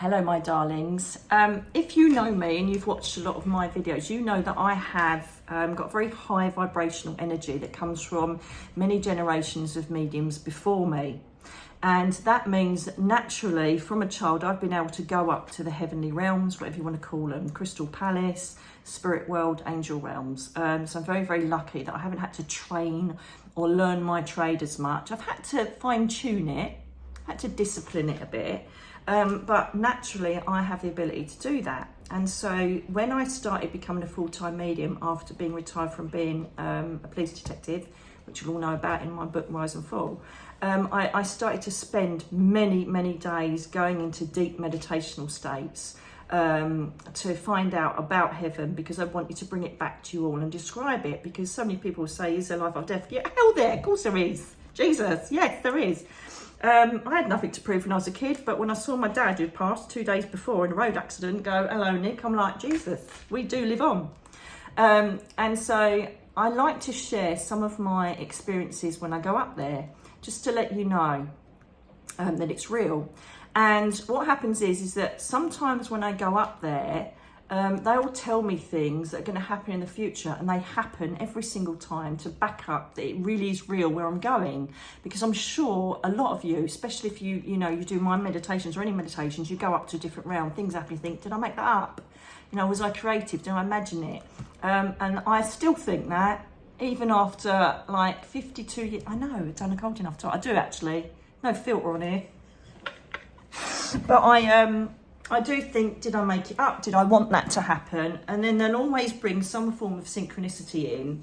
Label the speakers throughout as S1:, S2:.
S1: Hello, my darlings. If you know me and you've watched a lot of my videos, you know that I have got very high vibrational energy that comes from many generations of mediums before me. And that means that naturally, from a child, I've been able to go up to the heavenly realms, whatever you want to call them, crystal palace, spirit world, angel realms. So I'm very, very lucky that I haven't had to train or learn my trade as much. I've had to fine tune it, had to discipline it a bit. But naturally, I have the ability to do that. And so when I started becoming a full-time medium after being retired from being a police detective, which you'll all know about in my book, Rise and Fall, I started to spend many, many days going into deep meditational states to find out about heaven, because I wanted to bring it back to you all and describe it, because so many people say, is there life after death? Yeah, hell there, of course there is. Jesus, yes, there is. I had nothing to prove when I was a kid, but when I saw my dad, who'd passed 2 days before in a road accident, go, hello, Nick, I'm like, Jesus, we do live on. And so I like to share some of my experiences when I go up there, just to let you know that it's real. And what happens is that sometimes when I go up there, they will tell me things that are going to happen in the future, and they happen every single time to back up that it really is real where I'm going. Because I'm sure a lot of you, especially if you do my meditations or any meditations, you go up to a different realm, things happen, you think, did I make that up? Was I creative? Did I imagine it? And I still think that, even after like 52 years. I know, it's done a cold enough time. I do actually. No filter on here. But I do think, did I make it up? Did I want that to happen? And then they'll always bring some form of synchronicity in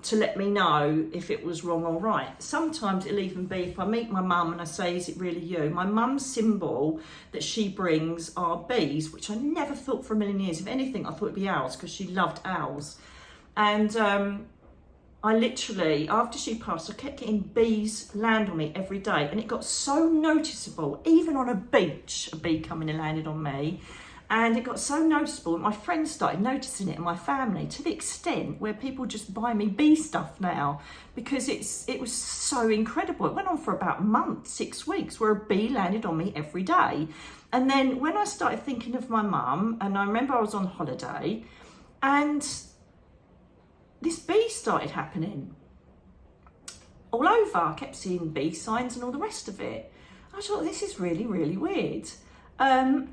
S1: to let me know if it was wrong or right. Sometimes it'll even be, if I meet my mum and I say, is it really you? My mum's symbol that she brings are bees, which I never thought for a million years. If anything, I thought it'd be owls, because she loved owls. And I literally, after she passed, I kept getting bees land on me every day, and it got so noticeable, even on a beach, a bee coming and landed on me, and it got so noticeable that my friends started noticing it in my family, to the extent where people just buy me bee stuff now, because it was so incredible. It went on for about a month, 6 weeks, where a bee landed on me every day. And then when I started thinking of my mum, and I remember I was on holiday, and this bee started happening all over. I kept seeing bee signs and all the rest of it. I thought, this is really, really weird.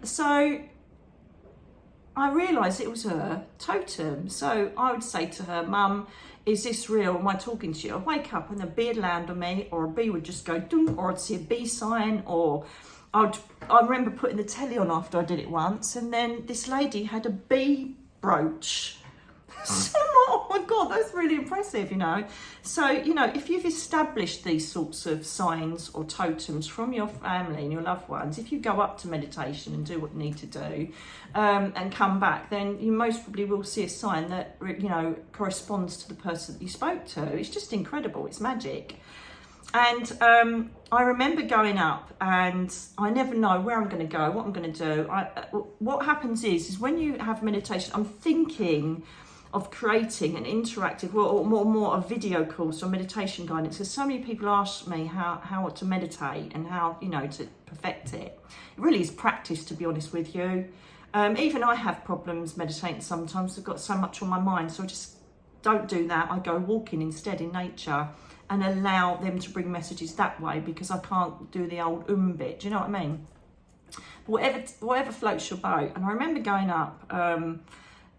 S1: So I realised it was her totem. So I would say to her, Mum, is this real? Am I talking to you? I'd wake up and a bee would land on me, or a bee would just go ding, or I'd see a bee sign, or I remember putting the telly on after I did it once, and then this lady had a bee brooch. Oh my God, that's really impressive, So, if you've established these sorts of signs or totems from your family and your loved ones, if you go up to meditation and do what you need to do and come back, then you most probably will see a sign that, corresponds to the person that you spoke to. It's just incredible. It's magic. And I remember going up, and I never know where I'm going to go, what I'm going to do. What happens is when you have meditation, I'm thinking of creating an interactive, or more a video course or meditation guidance, because so many people ask me how to meditate and how to perfect it. It really is practice, to be honest with you. Even I have problems meditating sometimes. I've got so much on my mind, so I just don't do that. I go walking instead in nature and allow them to bring messages that way, because I can't do the old bit. Do you know what I mean? But whatever floats your boat. And I remember going up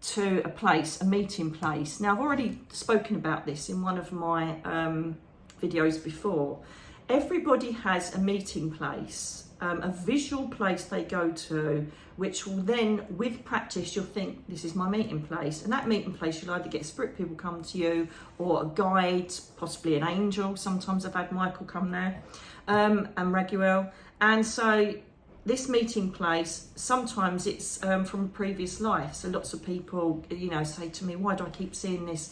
S1: to a meeting place. Now, I've already spoken about this in one of my videos before. Everybody has a meeting place, a visual place they go to, which will then, with practice, you'll think, this is my meeting place. And that meeting place, you'll either get spirit people come to you, or a guide, possibly an angel. Sometimes I've had Michael come there, and Raguel. And so this meeting place, sometimes it's from a previous life. So lots of people, say to me, why do I keep seeing this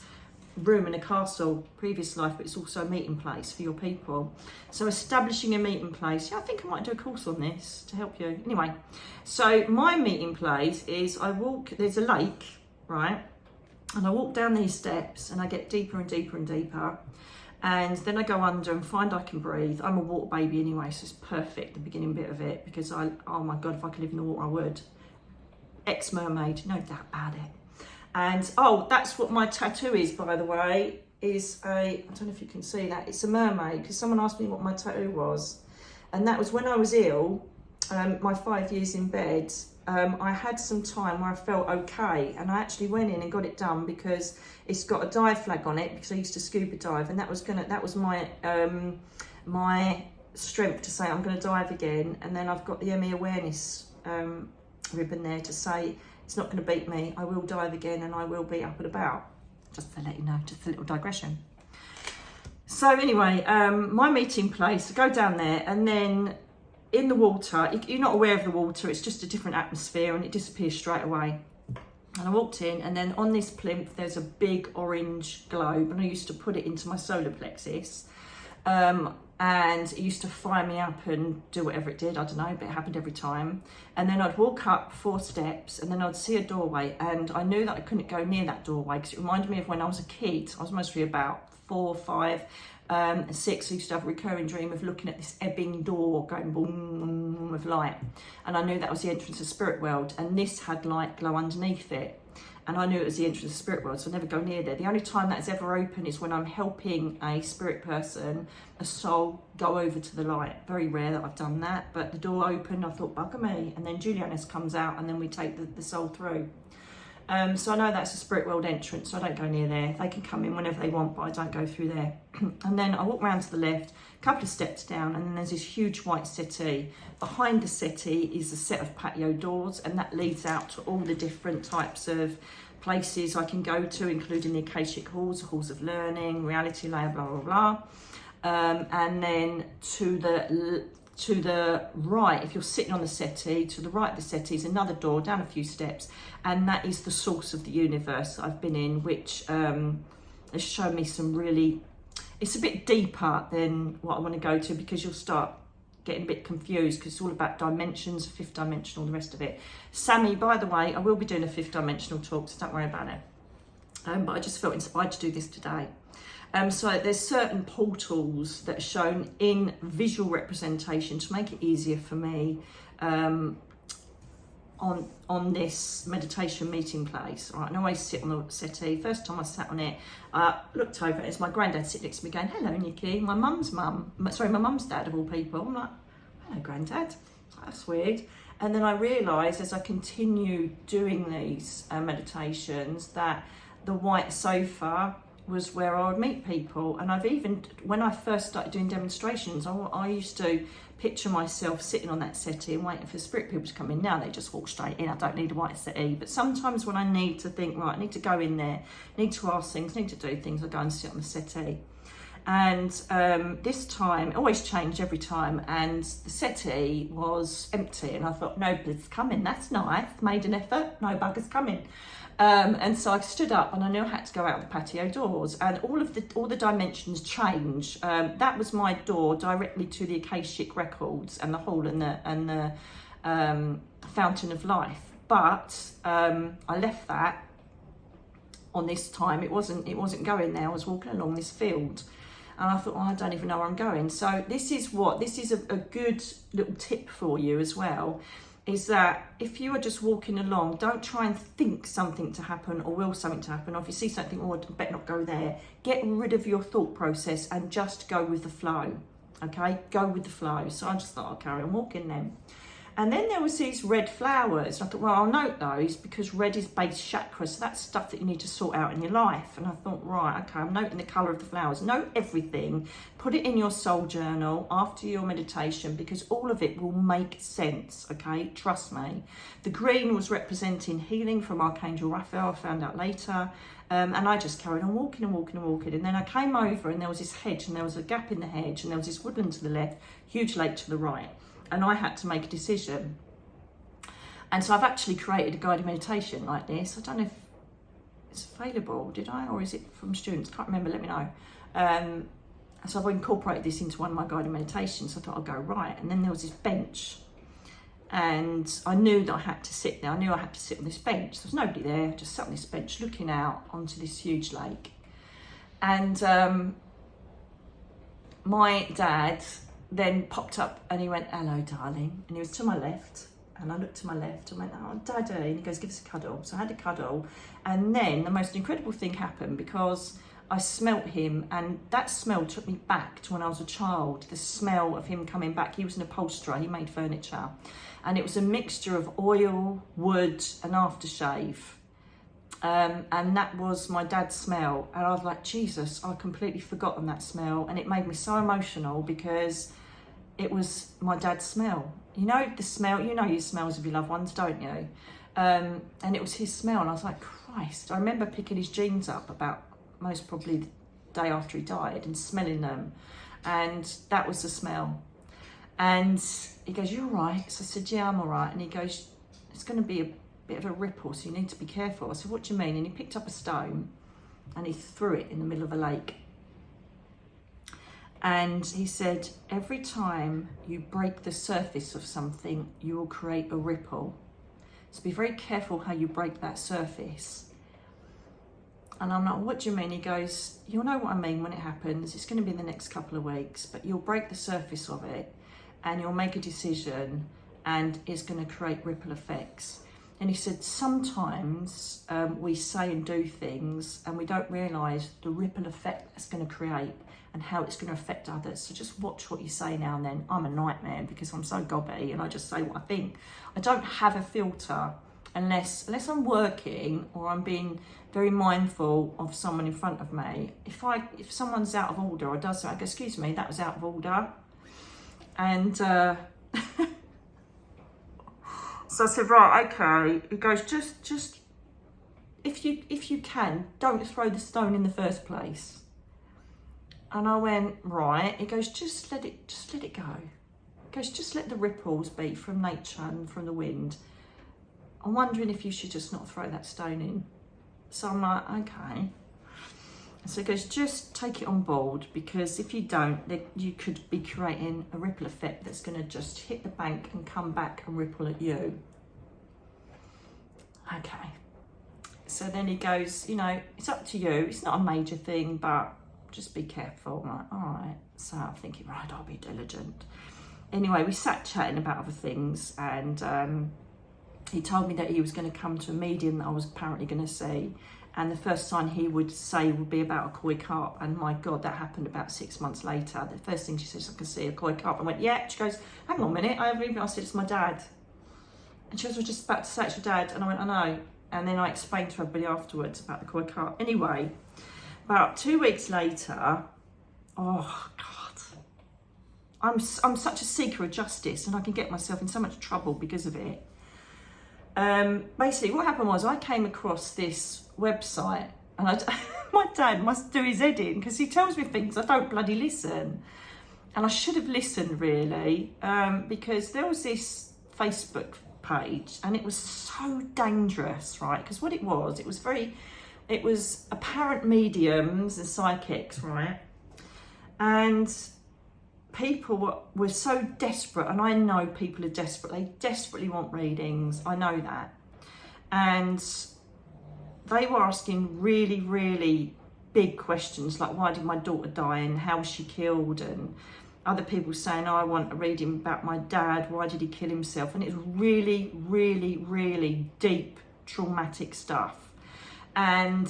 S1: room in a castle, previous life, but it's also a meeting place for your people. So establishing a meeting place, I think I might do a course on this to help you. Anyway, so my meeting place is, there's a lake, right? And I walk down these steps and I get deeper and deeper and deeper. And then I go under and find I can breathe. I'm a water baby anyway, so it's perfect, the beginning bit of it, because oh my God, if I could live in the water, I would. Ex-mermaid, no doubt about it. And oh, that's what my tattoo is, by the way, is I don't know if you can see that, it's a mermaid, because someone asked me what my tattoo was. And that was when I was ill, my 5 years in bed. I had some time where I felt okay, and I actually went in and got it done because it's got a dive flag on it, because I used to scuba dive, and that was my my strength to say I'm going to dive again. And then I've got the ME awareness ribbon there to say it's not going to beat me, I will dive again and I will be up and about. Just to let you know, just a little digression. So anyway, my meeting place, I go down there, and then in the water, you're not aware of the water, it's just a different atmosphere, and it disappears straight away. And I walked in, and then on this plinth there's a big orange globe, and I used to put it into my solar plexus, and it used to fire me up and do whatever it did, I don't know, but it happened every time. And then I'd walk up 4 steps, and then I'd see a doorway, and I knew that I couldn't go near that doorway because it reminded me of when I was a kid. I was mostly about 4 or 5, 6, I used to have a recurring dream of looking at this ebbing door going boom with light, and I knew that was the entrance to the spirit world, and this had light glow underneath it, and I knew it was the entrance to the spirit world, so I never go near there. The only time that's ever open is when I'm helping a spirit person, a soul, go over to the light. Very rare that I've done that, but the door opened, I thought, bugger me, and then Juliana's comes out, and then we take the soul through. So I know that's a spirit world entrance, so I don't go near there. They can come in whenever they want, but I don't go through there. And then I walk round to the left, a couple of steps down, and then there's this huge white settee. Behind the settee is a set of patio doors, and that leads out to all the different types of places I can go to, including the Akashic halls, the halls of learning, reality layer, blah, blah, blah. And then to the right, if you're sitting on the settee, to the right of the settee is another door down a few steps, and that is the source of the universe that I've been in, which has shown me some really, it's a bit deeper than what I want to go to, because you'll start getting a bit confused, because it's all about dimensions, 5th dimensional, the rest of it. Sammy, by the way, I will be doing a 5th dimensional talk, so don't worry about it. But I just felt inspired to do this today. So there's certain portals that are shown in visual representation to make it easier for me on this meditation meeting place. Right, and I always sit on the settee. First time I sat on it, I looked over, it's my granddad sitting next to me going, hello Nicky, my mum's dad of all people. I'm like, hello granddad, that's weird. And then I realised as I continue doing these meditations that the white sofa was where I would meet people. And I've even, when I first started doing demonstrations, I used to picture myself sitting on that settee and waiting for the spirit people to come in. Now they just walk straight in, I don't need a white settee. But sometimes when I need to think, right, I need to go in there, need to ask things, need to do things, I go and sit on the settee. And this time, it always changed every time, and the settee was empty, and I thought, nobody's coming, that's nice, made an effort, no bugger's coming. And so I stood up, and I knew I had to go out of the patio doors, and all the dimensions change. That was my door directly to the Akashic records and the hall and the fountain of life. But I left that on this time. It wasn't going there. I was walking along this field, and I thought, oh, I don't even know where I'm going. So this is a good little tip for you as well, is that if you are just walking along, don't try and think something to happen or will something to happen. Or if you see something, oh, I better not go there. Get rid of your thought process and just go with the flow, okay? Go with the flow. So I just thought I'll carry on walking then. And then there was these red flowers. I thought, well, I'll note those because red is base chakra. So that's stuff that you need to sort out in your life. And I thought, right, okay, I'm noting the colour of the flowers. Note everything. Put it in your soul journal after your meditation, because all of it will make sense, okay? Trust me. The green was representing healing from Archangel Raphael, I found out later. And I just carried on walking and walking and walking. And then I came over and there was this hedge, and there was a gap in the hedge, and there was this woodland to the left, huge lake to the right. And I had to make a decision. And so I've actually created a guided meditation like this. I don't know if it's available, did I? Or is it from students? Can't remember, let me know. So I've incorporated this into one of my guided meditations. So I thought I'll go right. And then there was this bench. And I knew that I had to sit there. I knew I had to sit on this bench. There was nobody there. I just sat on this bench looking out onto this huge lake. And my dad then popped up and he went, hello, darling. And he was to my left. And I looked to my left and went, oh, Daddy. And he goes, give us a cuddle. So I had a cuddle. And then the most incredible thing happened, because I smelt him, and that smell took me back to when I was a child. The smell of him coming back. He was an upholsterer. He made furniture. And it was a mixture of oil, wood and aftershave. And that was my dad's smell. And I was like, Jesus, I'd completely forgotten that smell. And it made me so emotional, because it was my dad's smell. You know the smell, you know your smells of your loved ones, don't you? And it was his smell, and I was like, Christ. I remember picking his jeans up about most probably the day after he died and smelling them. And that was the smell. And he goes, you all right? So I said, yeah, I'm all right. And he goes, it's going to be a bit of a ripple, so you need to be careful. I said, what do you mean? And he picked up a stone and he threw it in the middle of a lake. And he said, every time you break the surface of something, you will create a ripple. So be very careful how you break that surface. And I'm like, what do you mean? He goes, you'll know what I mean when it happens. It's going to be in the next couple of weeks, but you'll break the surface of it and you'll make a decision, and it's going to create ripple effects. And he said, sometimes we say and do things and we don't realise the ripple effect that's going to create and how it's going to affect others. So just watch what you say now and then. I'm a nightmare because I'm so gobby and I just say what I think. I don't have a filter unless I'm working or I'm being very mindful of someone in front of me. If someone's out of order or does something, I go, excuse me, that was out of order. And so I said, right, okay. He goes, just if you can, don't throw the stone in the first place. And I went, right. He goes, just let it go. He goes, just let the ripples be from nature and from the wind. I'm wondering if you should just not throw that stone in. So I'm like, okay. So he goes, just take it on board, because if you don't, then you could be creating a ripple effect that's going to just hit the bank and come back and ripple at you. Okay. So then he goes, it's up to you. It's not a major thing, but just be careful. I'm like, all right. So I'm thinking, right, I'll be diligent. Anyway, we sat chatting about other things, and he told me that he was going to come to a medium that I was apparently going to see, and the first sign he would say would be about a koi carp. And my God, that happened about 6 months later. The first thing she says, I can see a koi carp. I went, yeah. She goes, hang on a minute. I said, it's my dad. And she was just about to say it's your dad. And I went, I know. And then I explained to everybody afterwards about the koi carp. Anyway, about 2 weeks later, oh God, I'm such a seeker of justice, and I can get myself in so much trouble because of it. Basically what happened was I came across this website, and my dad must do his head in, because he tells me things I don't bloody listen. And I should have listened, really, because there was this Facebook page, and it was so dangerous, right? Because what it was apparent mediums and psychics, right? And people were so desperate, and I know people are desperate. They desperately want readings. I know that. And they were asking really, really big questions, like, why did my daughter die and how was she killed? And other people saying, oh, I want a reading about my dad. Why did he kill himself? And it's really, really, really deep, traumatic stuff. And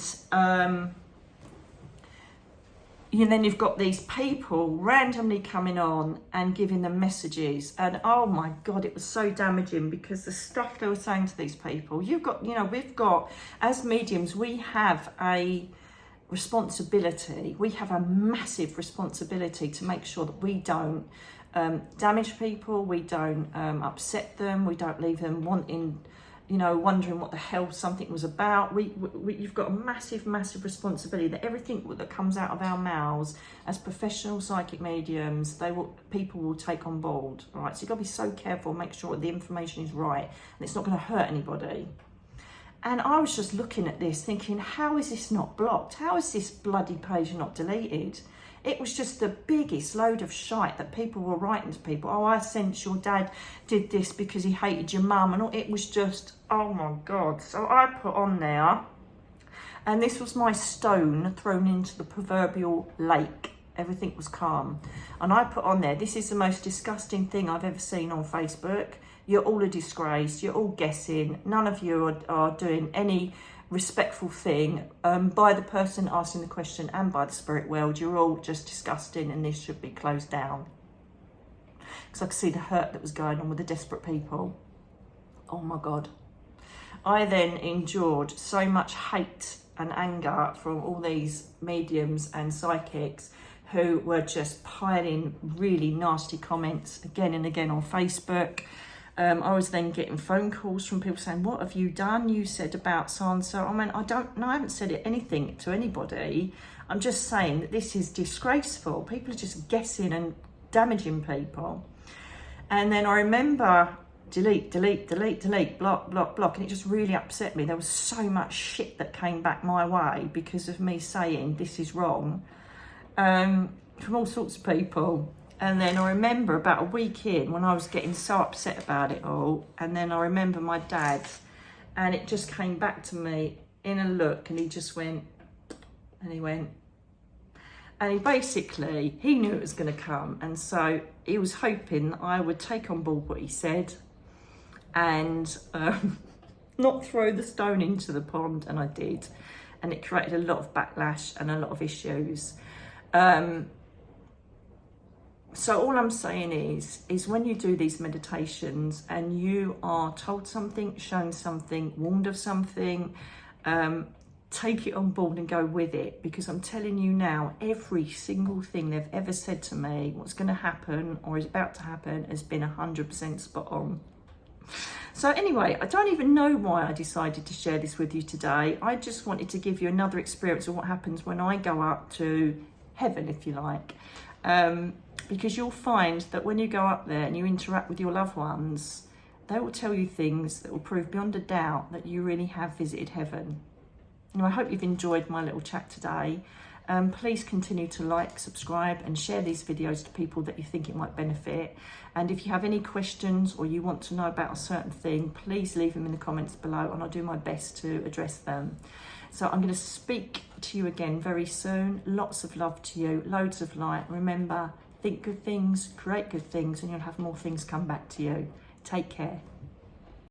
S1: then you've got these people randomly coming on and giving them messages, and oh my God, it was so damaging, because the stuff they were saying to these people, we've got, as mediums, we have a responsibility. We have a massive responsibility to make sure that we don't damage people, we don't upset them, we don't leave them wondering what the hell something was about. You've got a massive, massive responsibility that everything that comes out of our mouths as professional psychic mediums, people will take on board, right? So you've got to be so careful, make sure the information is right and it's not going to hurt anybody. And I was just looking at this thinking, how is this not blocked? How is this bloody page not deleted? It was just the biggest load of shite that people were writing to people. Oh, I sense your dad did this because he hated your mum. And it was just, oh my God. So I put on there, and this was my stone thrown into the proverbial lake. Everything was calm. And I put on there, this is the most disgusting thing I've ever seen on Facebook. You're all a disgrace. You're all guessing. None of you are doing any respectful thing by the person asking the question and by the spirit world. You're all just disgusting and this should be closed down. Because I could see the hurt that was going on with the desperate people. Oh my God. I then endured so much hate and anger from all these mediums and psychics who were just piling really nasty comments again and again on Facebook. I was then getting phone calls from people saying, what have you done? You said about so-and-so. I mean, I haven't said anything to anybody. I'm just saying that this is disgraceful. People are just guessing and damaging people. And then I remember delete, block, and it just really upset me. There was so much shit that came back my way because of me saying this is wrong, from all sorts of people. And then I remember about a week in when I was getting so upset about it all, and then I remember my dad, and it just came back to me in a look, and he just went, and he basically, he knew it was going to come, and so he was hoping that I would take on board what he said and not throw the stone into the pond, and I did, and it created a lot of backlash and a lot of issues. So all I'm saying is when you do these meditations and you are told something, shown something, warned of something, take it on board and go with it, because I'm telling you now, every single thing they've ever said to me, what's going to happen or is about to happen, has been 100% spot on. So anyway, I don't even know why I decided to share this with you today. I just wanted to give you another experience of what happens when I go up to heaven, if you like. Because you'll find that when you go up there and you interact with your loved ones, they will tell you things that will prove beyond a doubt that you really have visited heaven. Now, I hope you've enjoyed my little chat today. Please continue to like, subscribe and share these videos to people that you think it might benefit. And if you have any questions or you want to know about a certain thing, please leave them in the comments below and I'll do my best to address them. So I'm going to speak to you again very soon. Lots of love to you, loads of light. Remember, think good things, create good things, and you'll have more things come back to you. Take care.